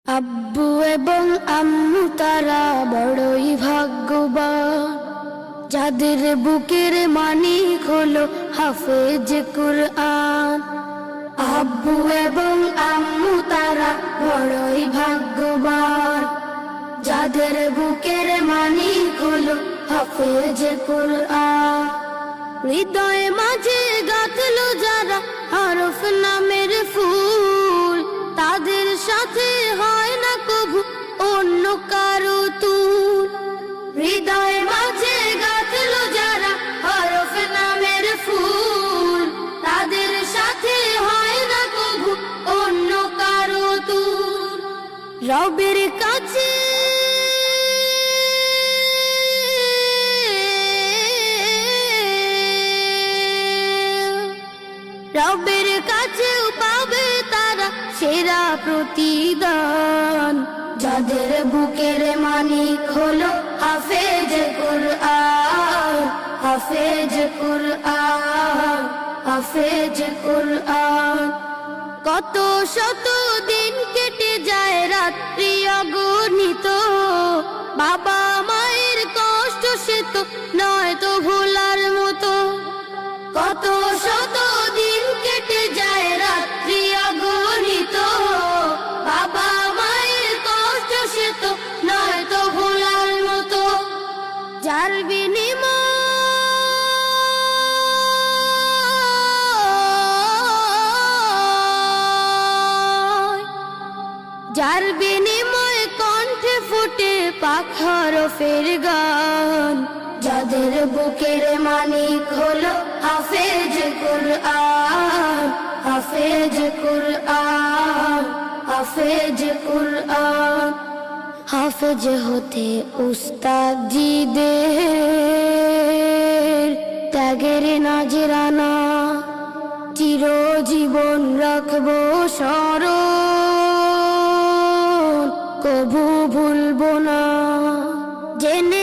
আব্বু এবং আম্মু তারা বড়ই ভাগ্যবান, যাদের বুকের মানিক হলো হাফেজ কুরআন। আব্বু এবং আম্মু তারা বড়ই ভাগ্যবান, যাদের বুকের মানিক হলো হাফেজ কুরআন। হৃদয়ে মাঝে গাঁথলো যারা হরফ নামের ফুল, তাদের সাথে হয় না কভু অন্য কারো তুল। হৃদয়ে মাঝে গাঁথলো যারা হরফ নামের ফুল, তাদের সাথে হয় না কভু অন্য কারো তুল। রবের কাছে রবের কাছেও পাবে তারা সেরা প্রতিদান, যাদের বুকের মানিক হলো হাফেজ কুরআন। হাফেজ কুরআন, হাফেজ কুরআন। কত শত দিন কেটে যায় রাত্রি অগণিত, বাবা মায়ের কষ্ট সে তো নয় তো ভোলার মতো। কত শত দিন কেটে যায় রাত্রি অগণিত, বাবা মায়ের কষ্ট সে তো নয় তো ভোলার মতো। যার বিনিময় কণ্ঠে ফুটে পাক হরফের গান, যাদের বুকের মানিক হলো হাফেজ কুরআন। হাফেজ কুরআন, হাফেজ কুরআন। হাফেজ হতে উস্তাদজিদের ত্যাগের নাজরানা চিরজীবন রাখবো স্মরণ, কভু ভুলবো